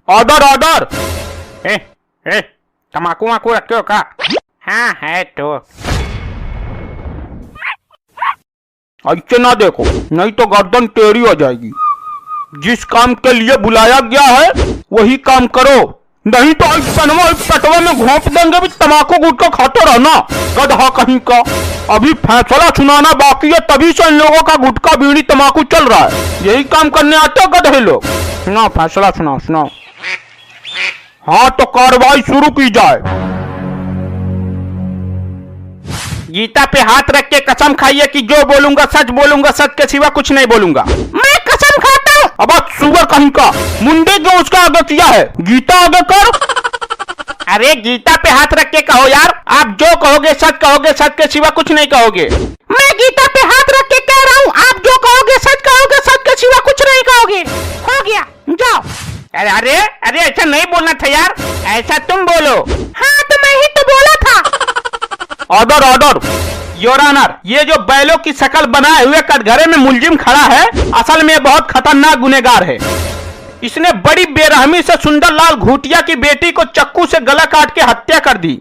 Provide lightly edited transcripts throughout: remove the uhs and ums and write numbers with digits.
Order order. ए तम्बाकू वाकू रखे हो का? हाँ है तो। ऐसे ना देखो, नहीं तो गर्दन टेढ़ी हो जाएगी। जिस काम के लिए बुलाया गया है वही काम करो, नहीं तो पटवा में घोंप देंगे भी तम्बाकू गुटखा खाते रहना, गधा कहीं का। अभी फैसला सुनाना बाकी है, तभी से इन लोगों का गुटखा बीड़ी तम्बाकू चल रहा है। यही काम करने आते हैं गधे लोग। सुनाओ फैसला, सुनाओ सुनाओ। हाँ तो कार्रवाई शुरू की जाए। गीता पे हाथ रख के कसम खाइए कि जो बोलूंगा सच बोलूंगा, सच के सिवा कुछ नहीं बोलूंगा। मैं कसम खाता हूँ। अब सुअर कहीं का, मुंडे जो उसका आगे किया है, गीता आगे कर। अरे गीता पे हाथ रख के कहो यार, आप जो कहोगे सच कहोगे, सच के सिवा कुछ नहीं कहोगे। मैं गीता पे हाथ रख के कह रहा हूँ, आप जो कहोगे सच के सिवा कुछ नहीं कहोगे। हो गया, जाओ। अरे अरे अरे ऐसा नहीं बोलना था यार, ऐसा तुम बोलो। हाँ तो मैं ही तो बोला था। Order order. योर ऑनर, ये जो बैलों की शक्ल बनाए हुए कटघरे में मुलजिम खड़ा है, असल में बहुत खतरनाक गुनहगार है। इसने बड़ी बेरहमी से सुंदरलाल घूटिया की बेटी को चक्कू से गला काट के हत्या कर दी।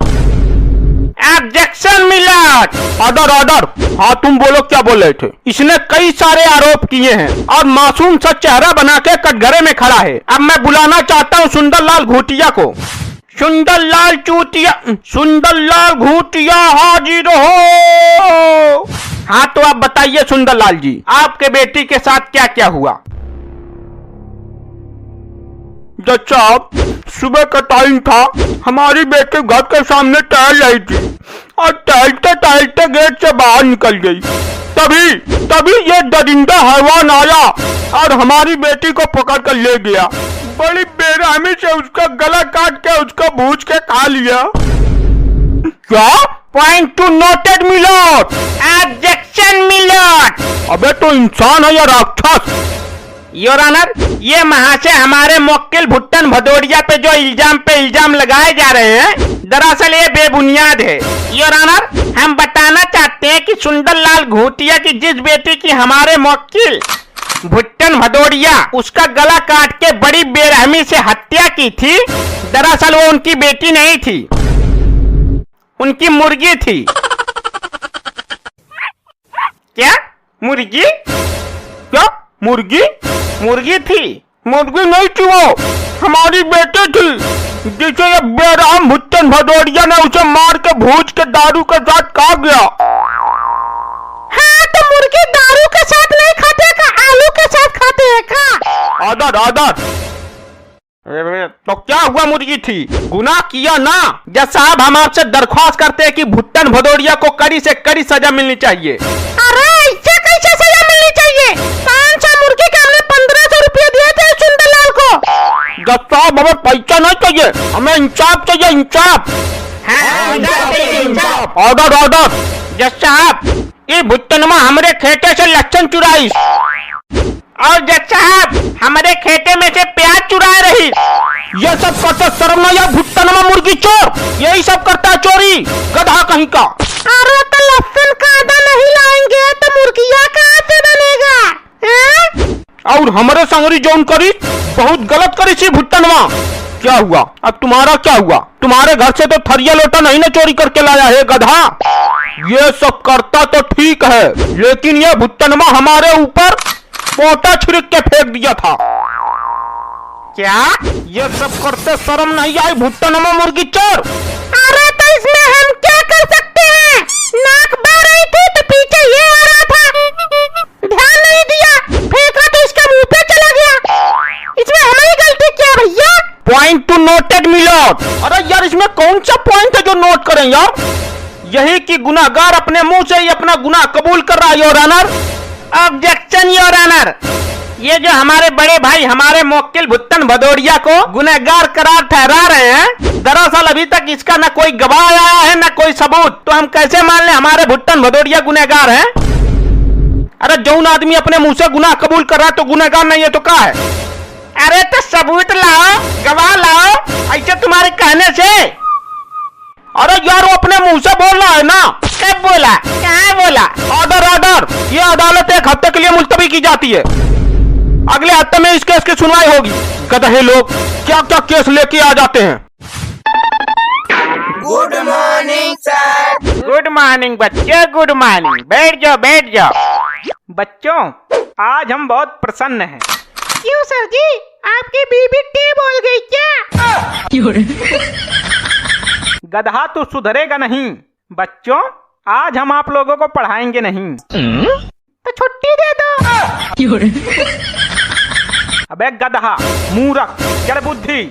Objection milord. Order order. हाँ तुम बोलो, क्या बोल रहे थे? इसने कई सारे आरोप किए हैं और मासूम सा चेहरा बना के कटघरे में खड़ा है। अब मैं बुलाना चाहता हूँ सुंदरलाल घूटिया को। सुंदरलाल चूतिया, सुंदरलाल घूटिया हाजिर हो। हाँ तो आप बताइए सुंदरलाल जी, आपके बेटी के साथ क्या क्या हुआ? जज साहब, सुबह का टाइम था, हमारी बेटी घर के सामने टहल रही थी और टहलते टहलते गेट से बाहर निकल गई। तभी ये दरिंदा हैवान आया और हमारी बेटी को पकड़ कर ले गया। बड़ी बेरहमी से उसका गला काट के उसको भूज के खा लिया। क्या? Point to noted milord. Objection milord. अबे तो इंसान है या राक्षस? योर ऑनर, ये महाशय हमारे मुवक्किल भुट्टन भदौरिया पे जो इल्जाम लगाए जा रहे हैं, दरअसल ये बेबुनियाद है। योर ऑनर, हम बताना चाहते हैं कि सुंदरलाल घूटिया की जिस बेटी की हमारे मुवक्किल भुट्टन भदौरिया उसका गला काट के बड़ी बेरहमी से हत्या की थी, दरअसल वो उनकी बेटी नहीं थी, उनकी मुर्गी थी। क्या? मुर्गी? क्या मुर्गी? मुर्गी थी? मुर्गी नहीं थी, वो हमारी बेटी थी, जिसे ये बेरहम भुट्टन भदौरिया ने उसे मार के भूज के दारू के साथ खा गया। हाँ तो मुर्गी दारू के साथ नहीं खाते का, आलू के साथ खाते हैं का? आदर आदर। तो क्या हुआ? मुर्गी थी, गुनाह किया ना। जज साहब, हम आपसे दरख्वास्त करते हैं कि भुट्टन भदौरिया को कड़ी से कड़ी सजा मिलनी चाहिए। अरे ऐसे कैसे सजा मिलनी चाहिए? 500 मुर्गी के हमने 1500 रुपये दिए थे सुंदरलाल को। जज साहब, हमें पैसा नहीं चाहिए, हमें इंसाफ चाहिए, इंसाफ। Order order. जज साहब, ये भुट्टनमा हमारे खेते से लहसुन चुराई और जज साहब हमारे खेते में से प्याज चुरा रही। ये सब करते शर्म नहीं है? भुट्टनमा मुर्गी चोर यही सब करता है, चोरी, गधा कहीं का। अरे तो लहसुन का आधा नहीं लाएंगे तो मुर्गिया कहाँ से बनेगा? और हमारे संगरी जौन करी, बहुत गलत करी थी भुट्टनमा। क्या हुआ? अब तुम्हारा क्या हुआ? तुम्हारे घर से तो थरिया लोटा नहीं ना चोरी करके लाया है, गधा। ये सब करता तो ठीक है, लेकिन ये भुट्टनमा हमारे ऊपर पोटा छिड़क के फेंक दिया था। क्या? ये सब करते शर्म नहीं आई भुट्टनमा मुर्गी चोर? अरे तो इसमें हम क्या कर सकते हैं? नाक बह रही थी तो पीछे ये आ रहा था, ध्यान नहीं दिया, फेंका तो इसके मुंह पे चला गया। इसमें हमारी गलती क्या भैया? Point to noted milord. अरे यार, इसमें कौन सा पॉइंट है जो नोट करें यार? यही कि गुनाहगार अपने मुंह से ही अपना गुनाह कबूल कर रहा है your honour. Objection your honour. ये जो हमारे बड़े भाई हमारे मुवक्किल भुट्टन भदौरिया को गुनहगार करार ठहरा रहे हैं, दरअसल अभी तक इसका न कोई गवाह आया है न कोई सबूत, तो हम कैसे मान लें हमारे भुट्टन भदौरिया गुनहगार हैं? अरे जौन आदमी अपने मुंह से गुनाह कबूल कर रहा है तो गुनहगार नहीं है तो क्या है? अरे तो सबूत लाओ, गवाह लाओ, ऐसे तुम्हारे कहने से। अरे यार, वो अपने मुंह से बोल रहा है ना। कब बोला? कहाँ बोला? Order order. ये अदालत एक हफ्ते के लिए मुलतवी की जाती है। अगले हफ्ते में इस केस की सुनवाई होगी। गधे लोग क्या क्या केस लेके आ जाते हैं। Good morning sir. Good morning बच्चे, गुड मॉर्निंग। बैठ जाओ बैठ जाओ। बच्चों, आज हम बहुत प्रसन्न हैं। क्यों सर जी, आपकी बीबी टी बोल गई क्या? गधा तो सुधरेगा नहीं। बच्चों, आज हम आप लोगों को पढ़ाएंगे नहीं। तो छुट्टी दे दो। अबे गधा, मूर्ख, जड़ बुद्धि,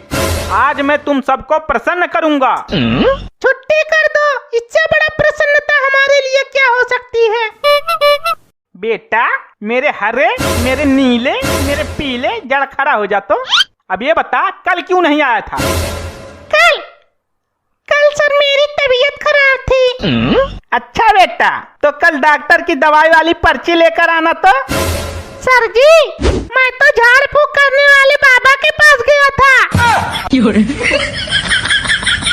आज मैं तुम सबको प्रसन्न करूंगा। छुट्टी कर दो, इससे बड़ा प्रसन्नता हमारे लिए क्या हो सकती है? बेटा, मेरे हरे, मेरे नीले, मेरे पीले जड़ खड़ा हो जा। तो अब ये बता, कल क्यों नहीं आया था? कल कल सर मेरी तबीयत खराब थी। अच्छा बेटा, तो कल डॉक्टर की दवाई वाली पर्ची लेकर आना। तो सर जी, मैं तो झाड़ फूक करने वाले बाबा के पास गया था।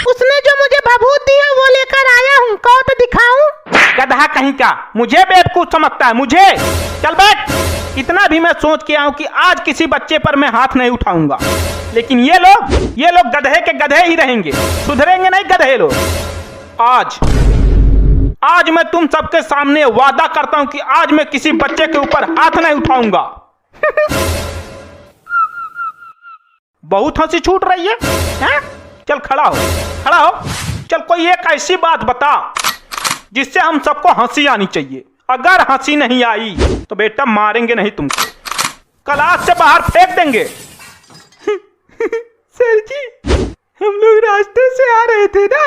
उसने जो मुझे भभूत दिया वो लेकर आया हूँ, कहो तो दिखाऊं? गधा कहीं का, मुझे बेवकूफ समझता है? मुझे चल बैठ। इतना भी मैं सोच के आऊं कि आज किसी बच्चे पर मैं हाथ नहीं उठाऊंगा, लेकिन ये लोग गधे के गधे ही रहेंगे, सुधरेंगे नहीं गधे लोग। आज मैं तुम सबके सामने वादा करता हूं कि आज मैं किसी बच्चे के ऊपर हाथ नहीं उठाऊंगा। बहुत हंसी छूट रही है, हैं? चल खड़ा हो। चल कोई एक ऐसी बात बता जिससे हम सबको हंसी आनी चाहिए। अगर हंसी नहीं आई तो बेटा मारेंगे नहीं तुमको, क्लास से बाहर फेंक देंगे। सर जी, हम लोग रास्ते से आ रहे थे ना,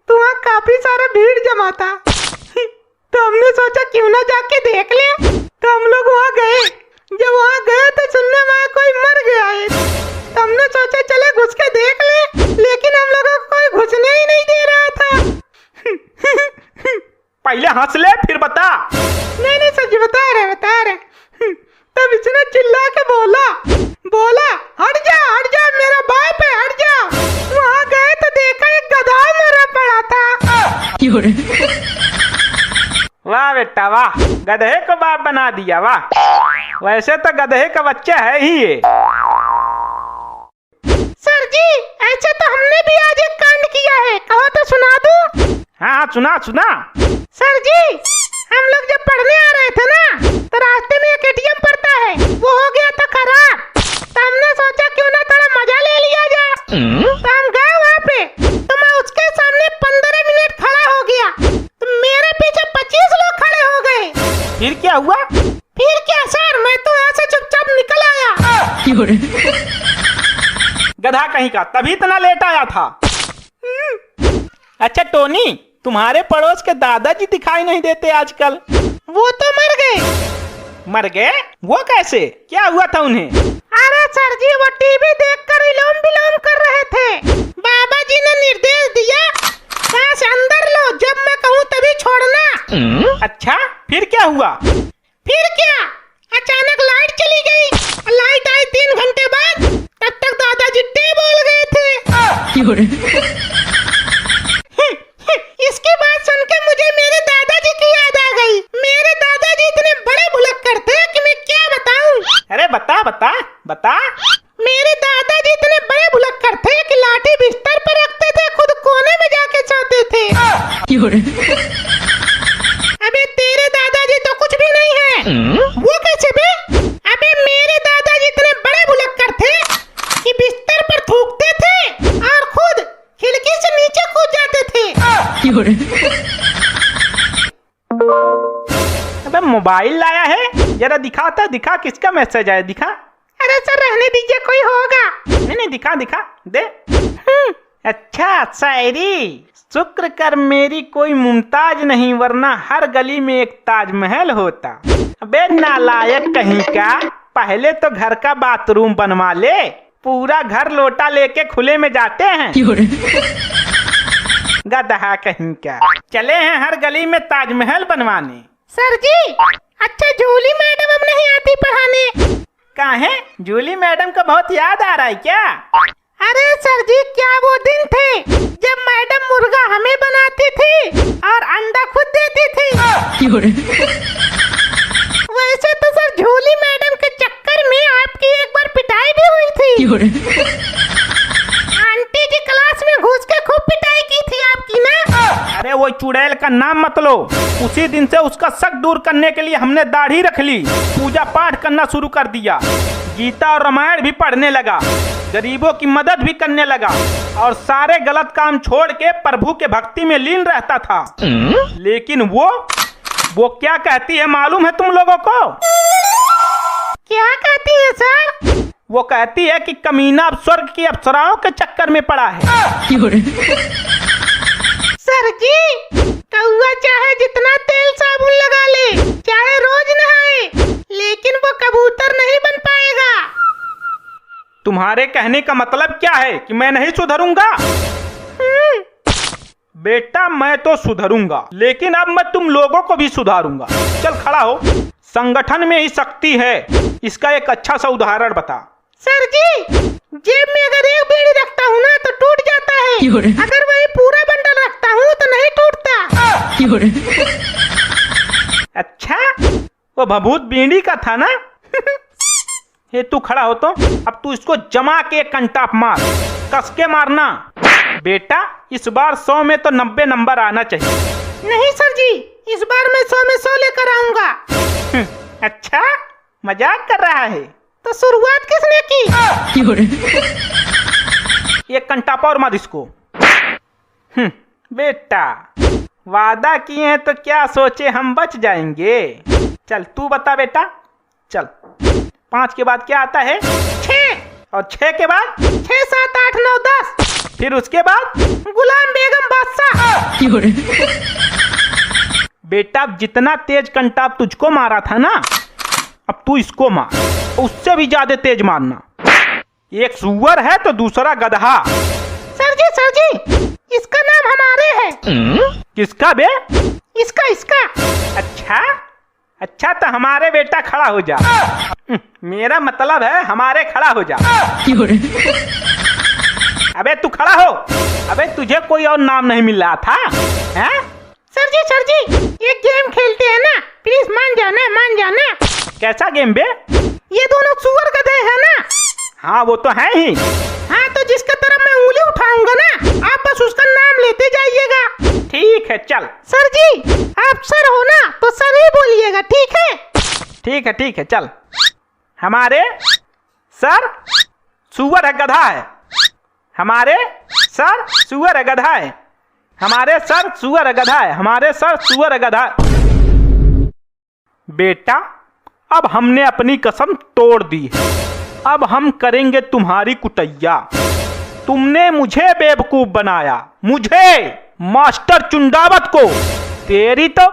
तो वहाँ काफी सारा भीड़ जमा था, तो हमने सोचा क्यों ना जाके देख ले। तो हम लोग वहाँ गए। जब वहाँ गए तो सुनने में आया कोई मर गया है, तो हमने सोचा चले घुस के देख ले, लेकिन हम लोगों को कोई घुसने ही नहीं दे रहा था। पहले हंस ले फिर बता। नहीं सर जी, बता रहे। तब इसने चिल्ला के बोला हट जा मेरा बाप है, हट जा। वहाँ गए तो देखा एक गधा मरा पड़ा था। वाह बेटा वाह, गधे को बाप बना दिया। वाह, वैसे तो गधे का बच्चा है ही ये। सर जी, ऐसे तो हमने भी आज एक कांड किया है, कहो तो सुना दूं? हाँ सुना। सर जी, हम लोग जब पढ़ने आ रहे थे ना, तो रास्ते में एक एटीएम पड़ता है, वो हो गया था खराब। तो हमने सोचा क्यों ना थोड़ा मजा ले लिया जाए। तो हम गए वहाँ पे, तो मैं उसके सामने 15 मिनट खड़ा हो गया, तो मेरे पीछे 25 लोग खड़े हो गए। फिर क्या हुआ? फिर क्या सर, मैं तो यहाँ से चुपचाप निकल आया। गधा कहीं का, तभी इतना लेट आया था। अच्छा टोनी, तुम्हारे पड़ोस के दादाजी दिखाई नहीं देते आजकल। वो तो मर गए। मर गए? वो कैसे, क्या हुआ था उन्हें? अरे सर जी, वो टीवी देखकर इलोम बिलोम कर रहे थे। बाबा जी ने निर्देश दिया, सांस अंदर लो, जब मैं कहूँ तभी छोड़ना। अच्छा, फिर क्या हुआ? फिर क्या, अचानक लाइट चली गई। लाइट आई 3 घंटे बाद, तब तक दादाजी टे बोल गए थे। इसकी बात सुन के मुझे मेरे दादाजी की याद आ गई। मेरे दादाजी इतने बड़े भुलक्कड़ थे कि मैं क्या बताऊं। अरे बता। मेरे दादाजी इतने बड़े भुलक्कड़ थे कि लाठी बिस्तर पर रखते थे, खुद कोने में जाके सोते थे। अबे तेरे दादाजी तो कुछ भी नहीं है। वो कैसे बे? अबे मेरे दादाजी इतने बड़े भुलक्कड़ थे कि बिस्तर पर थूकते थे और खुद खिड़की से नीचे कूद जाते थे। अबे मोबाइल लाया है, जरा दिखा किसका मैसेज आया, दिखा। अरे सर रहने दीजिए, कोई होगा। नहीं दिखा दे। अच्छा, शायरी। शुक्र कर मेरी कोई मुमताज नहीं, वरना हर गली में एक ताजमहल होता। अबे नालायक कहीं का, पहले तो घर का बाथरूम बनवा ले। पूरा घर लोटा लेके खुले में जाते हैं। गधा कहीं का, चले हैं हर गली में ताजमहल बनवाने। सर जी, अच्छा जूली मैडम अब नहीं आती पढ़ाने। काहे, जूली मैडम को बहुत याद आ रहा है क्या? अरे सर जी, क्या वो दिन थे जब मैडम मुर्गा हमें बनाती थी और अंडा खुद देती थी। वैसे तो सर झूली मैडम के चक्कर घर में आपकी एक बार पिटाई भी हुई थी। आंटी जी क्लास में घुस के खूब पिटाई की थी आपकी ना। अरे वो चुड़ैल का नाम मत लो। उसी दिन से उसका शक दूर करने के लिए हमने दाढ़ी रख ली, पूजा पाठ करना शुरू कर दिया, गीता और रामायण भी पढ़ने लगा, गरीबों की मदद भी करने लगा और सारे गलत काम छोड़ के प्रभु के भक्ति में लीन रहता था। लेकिन वो क्या कहती है मालूम है तुम लोगों को? क्या कहती है सर? वो कहती है कि कमीना अब स्वर्ग की अप्सराओं के चक्कर में पड़ा है। सर जी, कौआ चाहे जितना तेल साबुन लगा ले, चाहे रोज नहाए, लेकिन वो कबूतर नहीं बन पाएगा। तुम्हारे कहने का मतलब क्या है कि मैं नहीं सुधरूंगा? बेटा मैं तो सुधरूंगा, लेकिन अब मैं तुम लोगों को भी सुधारूंगा। चल खड़ा हो। संगठन में ही शक्ति है, इसका एक अच्छा सा उदाहरण बता। सर जी, जेब में अगर एक बीड़ी रखता हूँ ना तो टूट जाता है, अगर वही पूरा बंडल रखता हूँ तो नहीं टूटता। अच्छा, वो भभूत बीड़ी का था ना? ये तू खड़ा हो तो अब तू इसको जमा के कंटाप मार, कस के मारना। बेटा इस बार 100 में तो 90 नंबर आना चाहिए। नहीं सर जी, इस बार मैं 100 में 100 लेकर आऊंगा। अच्छा, मजाक कर रहा है? तो शुरुआत किसने की? एक कंटापा और मार इसको। बेटा वादा किए हैं तो क्या सोचे हम बच जाएंगे। चल तू बता बेटा। चल 5 के बाद क्या आता है? 6। और 6 के बाद? 6, 7, 8, 9, 10। फिर उसके बाद? गुलाम बेगम बादशाह। बेटा जितना तेज कंटाप तुझको मारा था ना, अब तू इसको मार, उससे भी ज्यादा तेज मारना। एक सुअर है तो दूसरा गधा। सर जी, इसका नाम हमारे है। किसका बे? इसका। अच्छा तो हमारे बेटा खड़ा हो जा। मेरा मतलब है हमारे खड़ा हो जा। अबे तू खड़ा हो। अबे तुझे कोई और नाम नहीं मिल रहा था? हैं? सर जी, एक गेम खेलते हैं ना, प्लीज मान जाना। कैसा गेम बे? ये दोनों सुअर गधे हैं ना? हाँ वो तो है ही। हाँ तो जिसके तरफ मैं उंगली उठाऊंगा ना, आप बस उसका नाम लेते जाइएगा। ठीक है चल। सर जी, आप सर हो ना तो सर ही बोलिएगा, ठीक है? ठीक है चल। हमारे सर सुअर है गधा है। हमारे सर सुअर है गधा है। हमारे सर सुअर है गधा है। हमारे सर सुअर है गधा है। बेटा अब हमने अपनी कसम तोड़ दी है, अब हम करेंगे तुम्हारी कुटैया। तुमने मुझे बेवकूफ बनाया, मुझे मास्टर चुंडावत को। तेरी तो